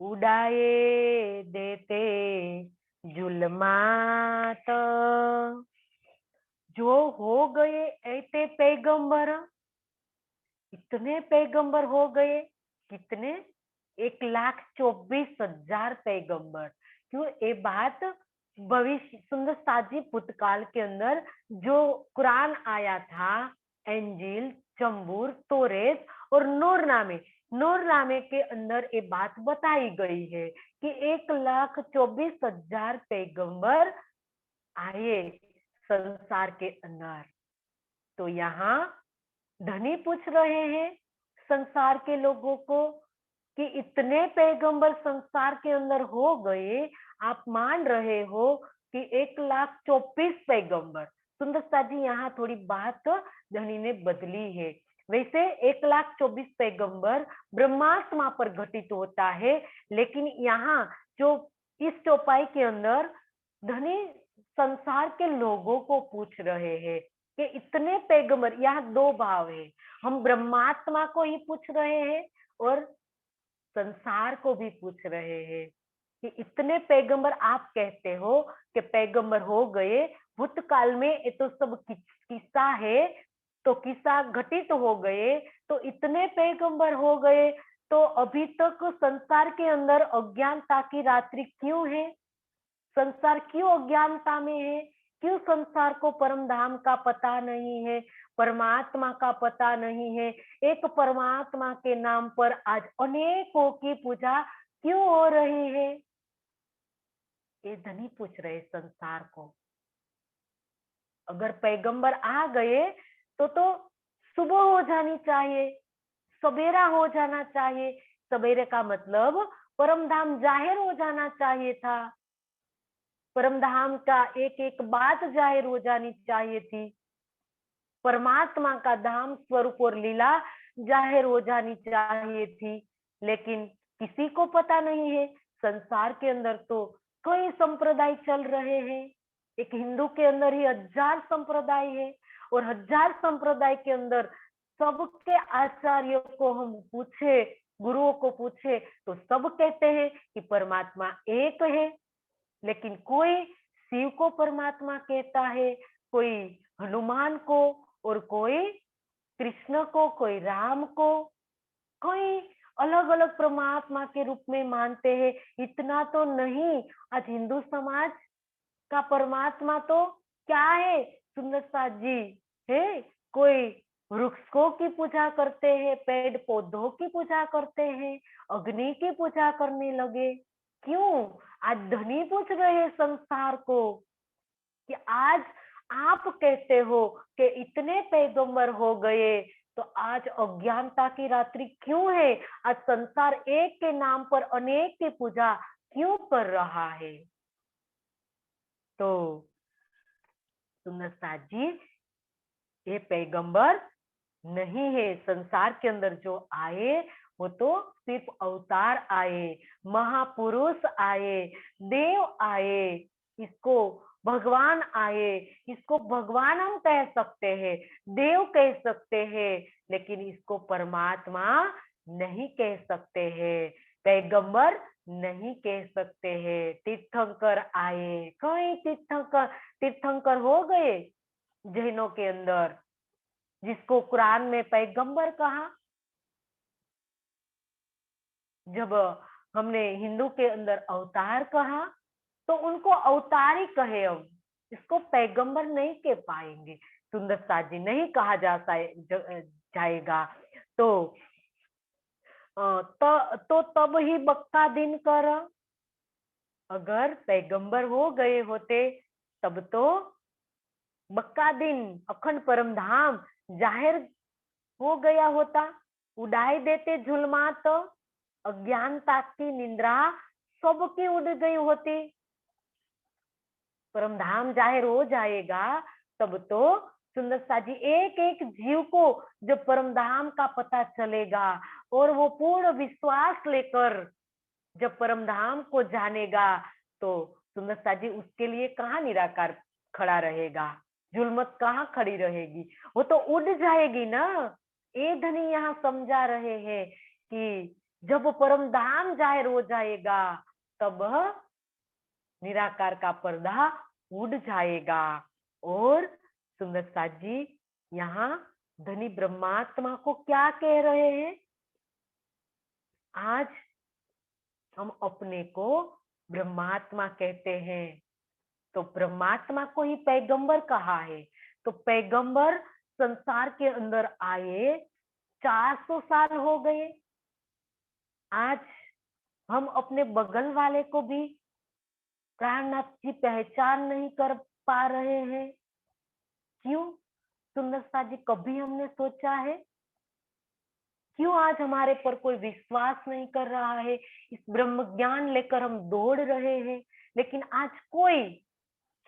उड़ाए देते जुल्मात। जो हो गए ऐसे पैगंबर, इतने पैगंबर हो गए, कितने? 1,24,000 पैगंबर। क्यों ये बात भविष्य सुंदर साजी भूतकाल के अंदर जो कुरान आया था, इंजील, जबूर, तौरात और नूरनामे के अंदर ये बात बताई गई है कि 1,24,000 पैगंबर आए संसार के अंदर। तो यहाँ धनी पूछ रहे हैं संसार के लोगों को कि इतने पैगंबर संसार के अंदर हो गए, आप मान रहे हो कि 1,24,000 पैगंबर। सुंदरता जी यहाँ थोड़ी बात धनी ने बदली है। वैसे 1,24,000 पैगंबर ब्रह्मात्मा पर घटित होता है, लेकिन यहाँ जो इस चौपाई के अंदर धनी संसार के लोगों को पूछ रहे हैं कि इतने पैगंबर, यहाँ दो भाव है, हम ब्रह्मात्मा को ही पूछ रहे हैं और संसार को भी पूछ रहे हैं कि इतने पैगंबर आप कहते हो कि पैगंबर हो गए भूतकाल में, ये तो सब किस्सा है, तो किस्सा घटित हो गए, तो इतने पैगंबर हो गए, तो अभी तक संसार के अंदर अज्ञानता की रात्रि क्यों है? संसार क्यों अज्ञानता में है? क्यों संसार को परम धाम का पता नहीं है, परमात्मा का पता नहीं है? एक परमात्मा के नाम पर आज अनेकों की पूजा क्यों हो रही है? ये धनी पूछ रहे संसार को। अगर पैगंबर आ गए तो सुबह हो जानी चाहिए, सवेरा हो जाना चाहिए। सवेरे का मतलब परम धाम जाहिर हो जाना चाहिए था, परम धाम का एक एक बात जाहिर हो जानी चाहिए थी, परमात्मा का धाम स्वरूप और लीला जाहिर हो जानी चाहिए थी, लेकिन किसी को पता नहीं है। संसार के अंदर तो कई संप्रदाय चल रहे हैं, एक हिंदू के अंदर ही 1000 संप्रदाय है, और 1000 संप्रदाय के अंदर सबके आचार्यों को हम पूछे, गुरुओं को पूछे, तो सब कहते हैं कि परमात्मा एक है, लेकिन कोई शिव को परमात्मा कहता है, कोई हनुमान को, और कोई कृष्ण को, कोई राम को, कोई अलग अलग परमात्मा के रूप में मानते हैं। इतना तो नहीं, आज हिंदू समाज का परमात्मा तो क्या है सुंदर जी? है कोई वृक्षों की पूजा करते हैं, पेड़ पौधों की पूजा करते हैं, अग्नि की पूजा करने लगे। क्यों? आज धनी पूछ रहे हैं संसार को कि आज आप कहते हो कि इतने पैगंबर हो गए, तो आज अज्ञानता की रात्रि क्यों है? आज संसार एक के नाम पर अनेक की पूजा क्यों कर रहा है? तो सुंदरता जी, ये पैगंबर नहीं है संसार के अंदर जो आए, वो तो सिर्फ अवतार आए, महापुरुष आए, देव आए, इसको भगवान आए, इसको भगवान हम कह सकते हैं, देव कह सकते हैं, लेकिन इसको परमात्मा नहीं कह सकते हैं, पैगंबर नहीं कह सकते हैं। तीर्थंकर आए, कई तीर्थंकर हो गए जैनों के अंदर, जिसको कुरान में पैगंबर कहा। जब हमने हिंदू के अंदर अवतार कहा, तो उनको अवतार ही कहे, हम इसको पैगंबर नहीं कह पाएंगे। सुंदरता जी, नहीं कहा जाएगा। तो तब ही बक्का दिन कर, अगर पैगंबर हो गए होते तब तो बक्का दिन अखंड परम धाम जाहिर हो गया होता, उड़ाई देते झुलमा, तो अज्ञानता की निंद्रा सबकी उड़ गई होती। परम धाम जाहिर हो जाएगा तब तो सुंदरता जी एक एक जीव को जब परम धाम का पता चलेगा, और वो पूर्ण विश्वास लेकर जब परम धाम को जानेगा, तो सुंदरता जी उसके लिए कहाँ निराकार खड़ा रहेगा, जुल्मत कहाँ खड़ी रहेगी, वो तो उड़ जाएगी ना। ये धनी यहाँ समझा रहे हैं कि जब परम धाम जाहिर हो जाएगा, तब निराकार का पर्दा उड़ जाएगा। और सुंदरता जी यहाँ धनी ब्रह्मात्मा को क्या कह रहे हैं? आज हम अपने को ब्रह्मात्मा कहते हैं, तो ब्रह्मात्मा को ही पैगंबर कहा है। तो पैगंबर संसार के अंदर आए 400 साल हो गए। आज हम अपने बगल वाले को भी प्राणनाथ की पहचान नहीं कर पा रहे हैं। क्यों सुंदरता जी, कभी हमने सोचा है? क्यों आज हमारे पर कोई विश्वास नहीं कर रहा है? इस ब्रह्म ज्ञान लेकर हम दौड़ रहे हैं, लेकिन आज कोई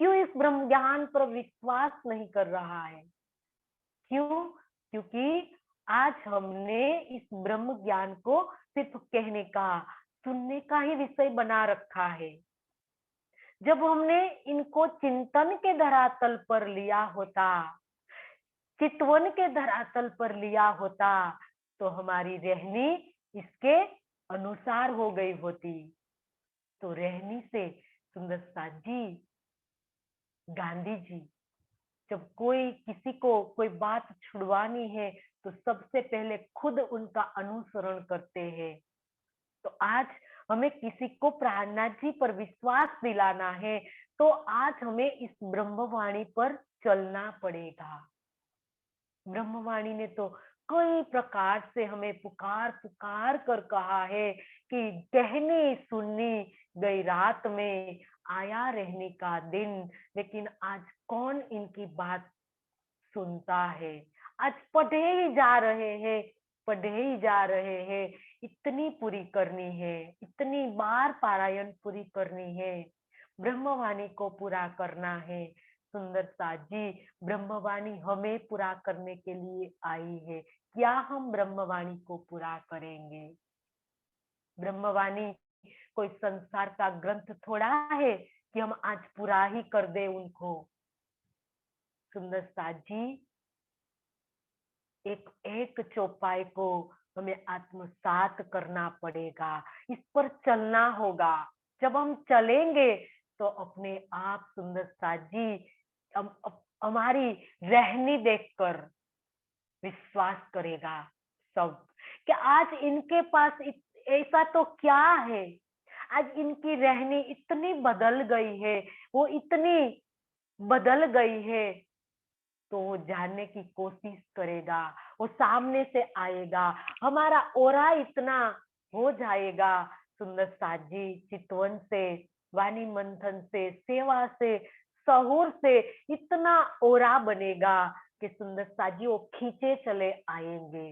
क्यों इस ब्रह्म ज्ञान पर विश्वास नहीं कर रहा है? क्यों? क्योंकि आज हमने इस ब्रह्म ज्ञान को सिर्फ कहने का, सुनने का ही विषय बना रखा है। जब हमने इनको चिंतन के धरातल पर लिया होता, चितवन के धरातल पर लिया होता, तो हमारी रहनी इसके अनुसार हो गई होती। तो रहनी से सुंदरता जी, गांधी जी, जब कोई किसी को कोई बात छुड़वानी है तो सबसे पहले खुद उनका अनुसरण करते हैं। तो आज हमें किसी को प्राणनाथ जी पर विश्वास दिलाना है, तो आज हमें इस ब्रह्मवाणी पर चलना पड़ेगा। ब्रह्मवाणी ने तो कई प्रकार से हमें पुकार पुकार कर कहा है कि कहनी सुननी गई रात में, आया रहने का दिन, लेकिन आज कौन इनकी बात सुनता है? आज पढ़े ही जा रहे हैं, पढ़े ही जा रहे हैं। इतनी पूरी करनी है, इतनी बार पारायण पूरी करनी है, ब्रह्मवाणी को पूरा करना है। सुंदरता जी, ब्रह्मवाणी हमें पूरा करने के लिए आई है। क्या हम ब्रह्मवाणी को पूरा करेंगे? ब्रह्मवाणी कोई संसार का ग्रंथ थोड़ा है कि हम आज पूरा ही कर दे उनको। सुंदरता जी, एक एक चौपाई को हमें आत्मसात करना पड़ेगा, इस पर चलना होगा। जब हम चलेंगे तो अपने आप सुंदरता जी हमारी रहनी देखकर विश्वास करेगा सब, कि आज इनके पास ऐसा तो क्या है, आज इनकी रहनी इतनी बदल गई है, वो इतनी बदल गई है। तो वो जानने की कोशिश करेगा, वो सामने से आएगा, हमारा ओरा इतना हो जाएगा सुंदर साजी, चितवन से, वाणी मंथन से, सेवा से, सहूर से इतना ओरा बनेगा कि सुंदर साजी वो खींचे चले आएंगे।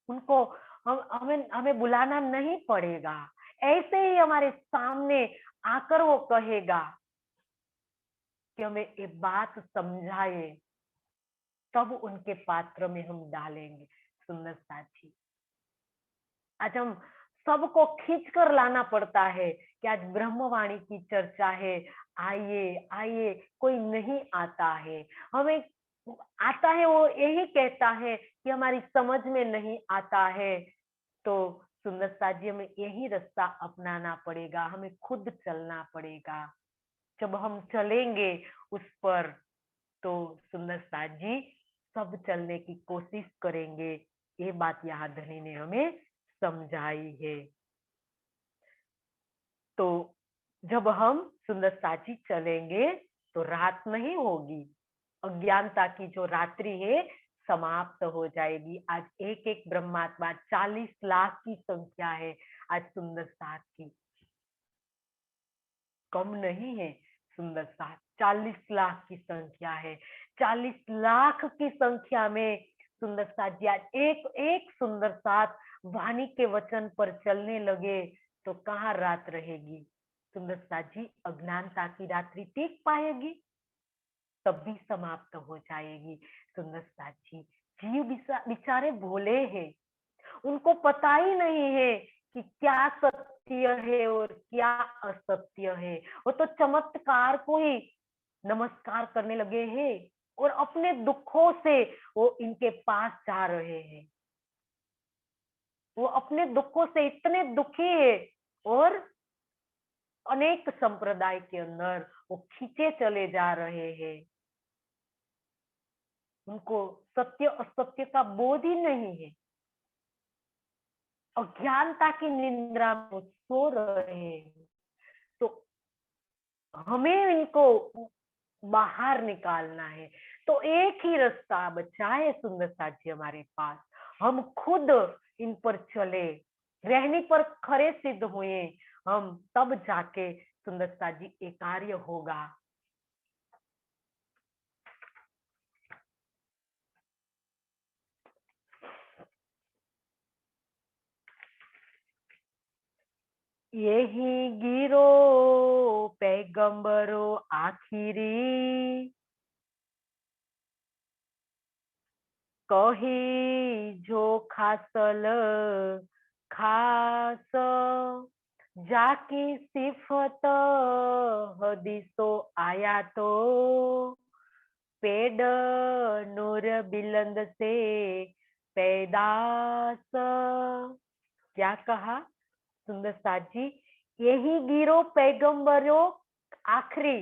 उनको हमें हमें बुलाना नहीं पड़ेगा, ऐसे ही हमारे सामने आकर वो कहेगा कि हमें ये बात समझाए, तब उनके पात्र में हम डालेंगे। सुंदर साथी, आज हम सबको खींच कर लाना पड़ता है कि आज ब्रह्मवाणी की चर्चा है, आइए आइए, कोई नहीं आता है। हमें आता है वो यही कहता है कि हमारी समझ में नहीं आता है। तो सुंदरता जी, हमें यही रास्ता अपनाना पड़ेगा, हमें खुद चलना पड़ेगा। जब हम चलेंगे उस पर, तो सुंदरता जी सब चलने की कोशिश करेंगे। ये बात यहाँ धनी ने हमें समझाई है। तो जब हम सुंदर साची चलेंगे तो रात नहीं होगी, अज्ञानता की जो रात्रि है समाप्त हो जाएगी। आज एक एक ब्रह्मात्मा 40 लाख की संख्या है आज सुंदर साथ की, कम नहीं है। सुंदर साथ 40 लाख की संख्या है। 40 लाख की संख्या में सुंदर साथ जी आज एक एक सुंदर साथ वाणी के वचन पर चलने लगे तो कहाँ रात रहेगी? सुंदर साथ जी अज्ञानता की रात्रि टिक पाएगी? तब भी समाप्त हो जाएगी। सुंदर साथ जी, जीव बेचारे भोले हैं, उनको पता ही नहीं है कि क्या सत्य है और क्या असत्य है। वो तो चमत्कार को ही नमस्कार करने लगे हैं और अपने दुखों से वो इनके पास जा रहे हैं। वो अपने दुखों से इतने दुखी है और अनेक संप्रदाय के अंदर वो खींचे चले जा रहे हैं। उनको सत्य असत्य का बोध ही नहीं है। अज्ञानता की निद्रा में सो रहे हैं, तो हमें इनको बाहर निकालना है। तो एक ही रास्ता बचा है सुंदरता जी हमारे पास, हम खुद इन पर चले, रहने पर खरे सिद्ध हुए हम, तब जाके सुंदरता जी ये कार्य होगा। यही गिरो पैगंबरो आखिरी, कही जो खासल खास, जाकी सिफत हदीसो आया तो, पेड़ नूर बिलंद से पैदास। क्या कहा सुंदर साथ जी? यही गिरो पैगंबरों आखिरी,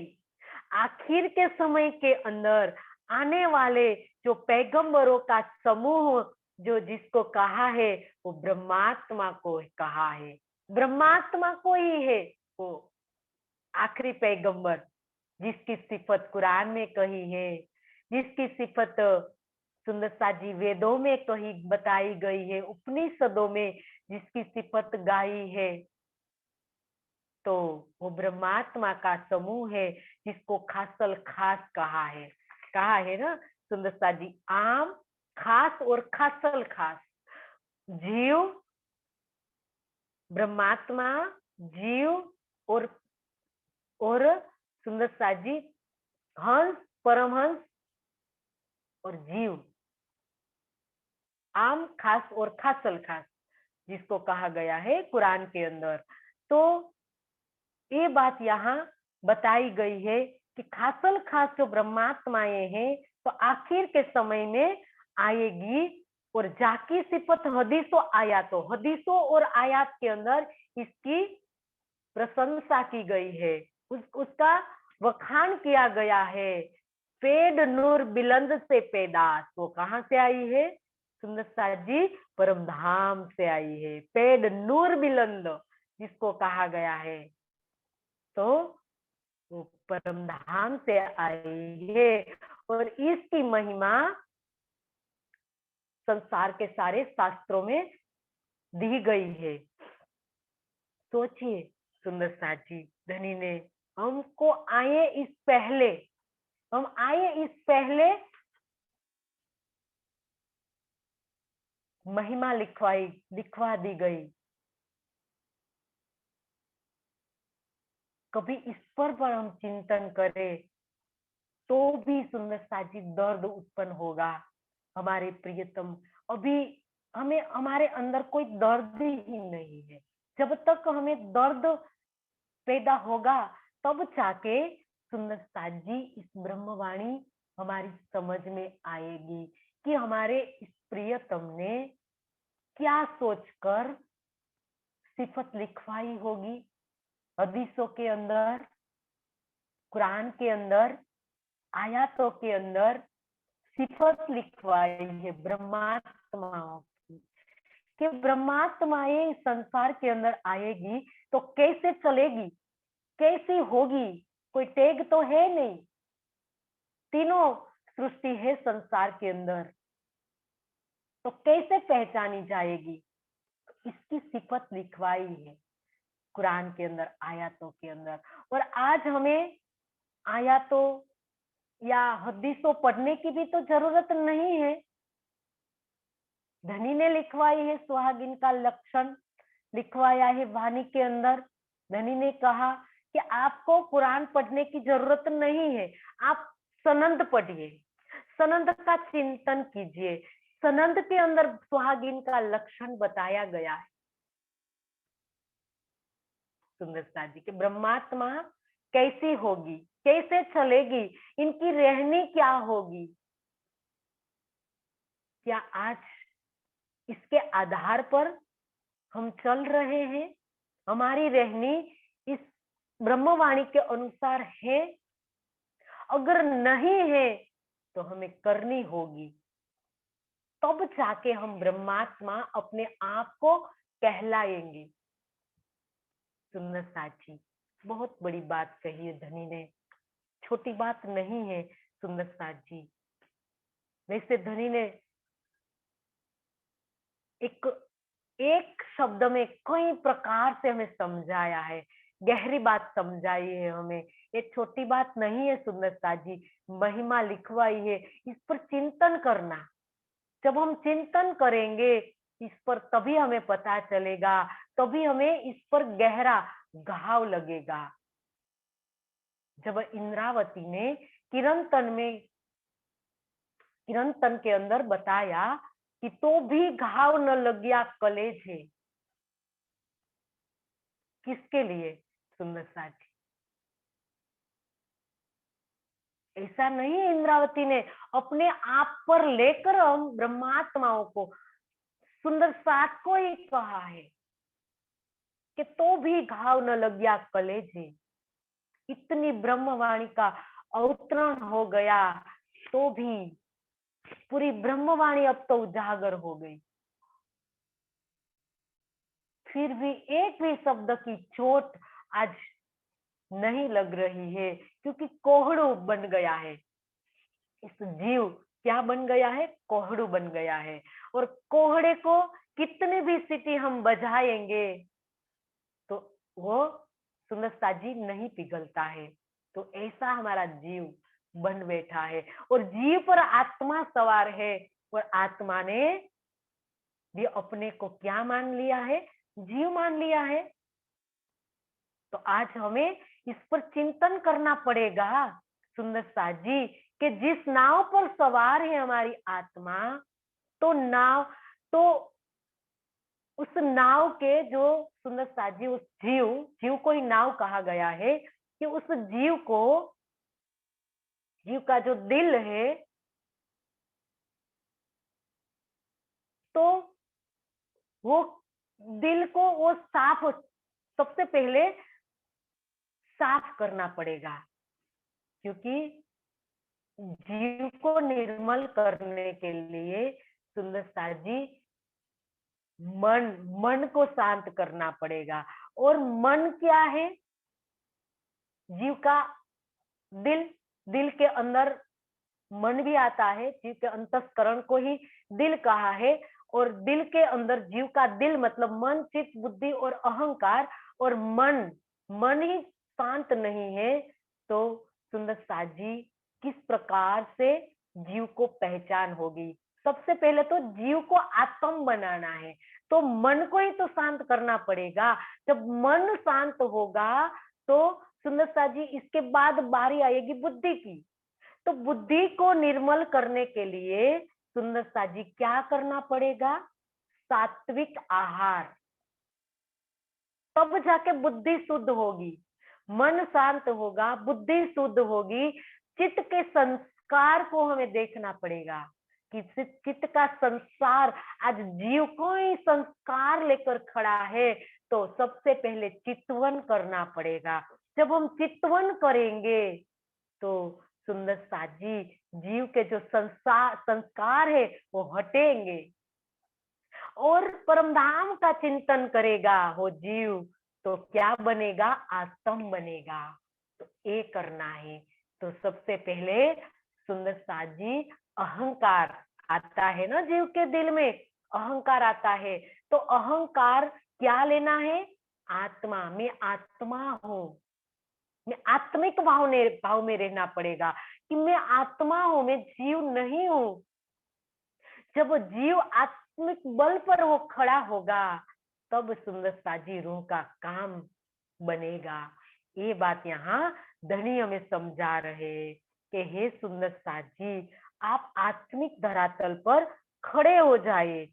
आखिर के समय के अंदर आने वाले जो पैगंबरों का समूह, जो जिसको कहा है वो ब्रह्मात्मा को कहा है, ब्रह्मात्मा को ही है वो आखिरी पैगंबर, जिसकी सिफत कुरान में कही है, जिसकी सिफत सुंदरता जी वेदों में कही बताई गई है, उपनिषदों में जिसकी सिफत गाई है, तो वो ब्रह्मात्मा का समूह है, जिसको खासल खास कहा है ना सुंदरता जी? आम खास और खासल खास, जीव ब्रह्मात्मा, जीव और सुंदरता जी हंस परमहंस और जीव, आम खास और खासल खास, जिसको कहा गया है कुरान के अंदर। तो ये बात यहाँ बताई गई है कि खासल खास जो ब्रह्मात्माएं हैं, तो आखिर के समय में आएगी, और जाकी सिफत हदीसों आयातों, हदीसों और आयात के अंदर इसकी प्रशंसा की गई है, उसका वखान किया गया है। पेड़ नूर बिलंद से पैदास, वो कहाँ से आई है सुंदरता जी? परम धाम से आई है। पेड़ नूर बिलंद जिसको कहा गया है, तो वो परम धाम से आई है, और इसकी महिमा संसार के सारे शास्त्रों में दी गई है। सोचिए सुंदर साथ जी, धनी ने हमको आए इस पहले, हम आए इस पहले महिमा लिखवा दी गई। कभी इस पर हम चिंतन करें तो भी सुंदर साजी दर्द उत्पन्न होगा। हमारे प्रियतम, अभी हमें हमारे अंदर कोई दर्द ही नहीं है। जब तक हमें दर्द पैदा होगा, तब जाके सुंदर साजी इस ब्रह्मवाणी हमारी समझ में आएगी कि हमारे इस प्रियतम ने क्या सोचकर सिफत लिखवाई होगी हदीसों के अंदर, कुरान के अंदर, आयातों के अंदर सिफत लिखवाई है ब्रह्मात्माओं की, कि ब्रह्मात्माएं संसार के अंदर आएगी तो कैसे चलेगी, कैसी होगी? कोई टैग तो है नहीं, तीनों सृष्टि है संसार के अंदर, तो कैसे पहचानी जाएगी? इसकी सिफत लिखवाई है कुरान के अंदर, आयातों के अंदर। और आज हमें आयातों या हदीसों पढ़ने की भी तो जरूरत नहीं है। धनी ने लिखवाई है, सुहागिन का लक्षण लिखवाया है वाणी के अंदर। धनी ने कहा कि आपको कुरान पढ़ने की जरूरत नहीं है, आप सनंद पढ़िए, सनंद का चिंतन कीजिए। सनंद के अंदर सुहागिन का लक्षण बताया गया है सुंदरता जी के, ब्रह्मात्मा कैसी होगी, कैसे चलेगी, इनकी रहनी क्या होगी। क्या आज इसके आधार पर हम चल रहे हैं? हमारी रहनी इस ब्रह्मवाणी के अनुसार है? अगर नहीं है तो हमें करनी होगी, तब जाके हम ब्रह्मात्मा अपने आप को कहलाएंगे। सुंदर साची, बहुत बड़ी बात कही है धनी ने, छोटी बात नहीं है सुंदर साची। वैसे धनी ने एक एक शब्द में कई प्रकार से हमें समझाया है, गहरी बात समझाई है हमें। ये छोटी बात नहीं है सुंदरता जी, महिमा लिखवाई है। इस पर चिंतन करना, जब हम चिंतन करेंगे इस पर तभी हमें पता चलेगा, तभी हमें इस पर गहरा घाव लगेगा। जब इंद्रावती ने किरण तन के अंदर बताया कि तो भी घाव न लग गया कलेजे, किसके लिए? सुंदर साथी। ऐसा नहीं इंद्रावती ने अपने आप पर लेकर हम ब्रह्मात्माओं को, सुंदर साथ को ही कहा है कि तो भी घाव न लग गया कलेजे। इतनी ब्रह्मवाणी का अवतरण हो गया तो भी पूरी ब्रह्मवाणी अब तो उजागर हो गई, फिर भी एक भी शब्द की चोट आज नहीं लग रही है, क्योंकि कोहड़ू बन गया है। इस जीव क्या बन गया है? कोहड़ू बन गया है। और कोहड़े को कितनी भी सीटी हम बजाएंगे तो वो सुंदरता जी नहीं पिघलता है। तो ऐसा हमारा जीव बन बैठा है, और जीव पर आत्मा सवार है, और आत्मा ने भी अपने को क्या मान लिया है? जीव मान लिया है। तो आज हमें इस पर चिंतन करना पड़ेगा सुंदर साथ जी, कि जिस नाव पर सवार है हमारी आत्मा, तो नाव, तो उस नाव के जो सुंदर साथ जी, उस जीव को ही नाव कहा गया है, कि उस जीव का जो दिल है, तो वो दिल को वो साफ, सबसे पहले साफ करना पड़ेगा, क्योंकि जीव को निर्मल करने के लिए सुंदरता जी मन को शांत करना पड़ेगा। और मन क्या है? जीव का दिल के अंदर मन भी आता है, जीव के अंतस्करण को ही दिल कहा है। और दिल के अंदर जीव का दिल मतलब मन, चित्त, बुद्धि और अहंकार, और मन ही शांत नहीं है, तो सुंदर साथ जी किस प्रकार से जीव को पहचान होगी? सबसे पहले तो जीव को आत्म बनाना है, तो मन को ही तो शांत करना पड़ेगा। जब मन शांत होगा तो सुंदर साथ जी इसके बाद बारी आएगी बुद्धि की। तो बुद्धि को निर्मल करने के लिए सुंदर साथ जी क्या करना पड़ेगा? सात्विक आहार, तब जाके बुद्धि शुद्ध होगी। मन शांत होगा, बुद्धि शुद्ध होगी। चित्त के संस्कार को हमें देखना पड़ेगा कि चित्त का संसार, आज जीव कोई संस्कार लेकर खड़ा है, तो सबसे पहले चितवन करना पड़ेगा। जब हम चितवन करेंगे तो सुंदर साथ जी जीव के जो संस्कार है वो हटेंगे, और परमधाम का चिंतन करेगा वो जीव, तो क्या बनेगा? आत्म बनेगा। तो ये करना है। तो सबसे पहले सुंदर साथ जी अहंकार आता है ना, जीव के दिल में अहंकार आता है, तो अहंकार क्या लेना है? आत्मा, मैं आत्मा हूं, मैं आत्मिक भाव में रहना पड़ेगा कि मैं आत्मा हूं, मैं जीव नहीं हूं। जब जीव आत्मिक बल पर वो खड़ा होगा, तब सुंदर साजी रूह का काम बनेगा। ये बात यहाँ धनी हमें समझा रहे कि हे सुंदर साजी, आप आत्मिक धरातल पर खड़े हो जाए।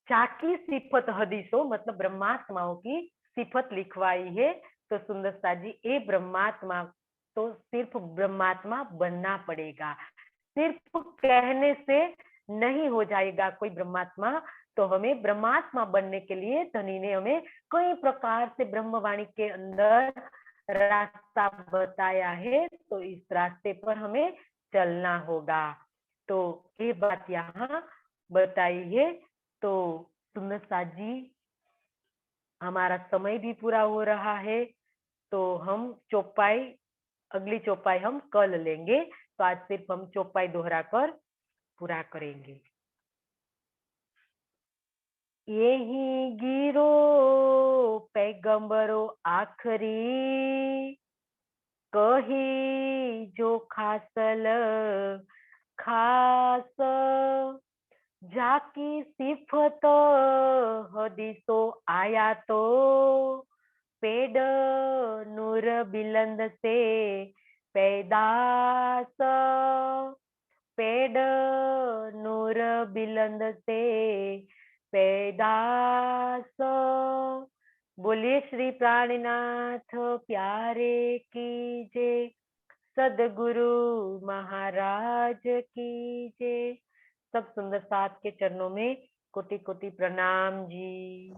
चाकी सिफत हदीसो मतलब ब्रह्मात्माओं की सिफत लिखवाई है। तो सुंदरता जी ये ब्रह्मात्मा, तो सिर्फ ब्रह्मात्मा बनना पड़ेगा, सिर्फ कहने से नहीं हो जाएगा कोई ब्रह्मात्मा। तो हमें ब्रह्मात्मा बनने के लिए धनी ने हमें कई प्रकार से ब्रह्मवाणी के अंदर रास्ता बताया है, तो इस रास्ते पर हमें चलना होगा। तो ये बात यहाँ बताई है। तो सुंदर साथ जी, हमारा समय भी पूरा हो रहा है, तो हम चौपाई, अगली चौपाई हम कल लेंगे। तो आज सिर्फ हम चौपाई दोहरा कर पूरा करेंगे। यही गिरो पैगंबरो आखरी, कही जो खासल खास, जाकी सिफत हदीसो आया तो, पेड़ नूर बिलंद से पैदास, पेड़ नूर बिलंद से पैदास। बोलिए श्री प्राणनाथ प्यारे की जय, सदगुरु महाराज की जय। सब सुंदर साथ के चरणों में कोटि कोटि प्रणाम जी।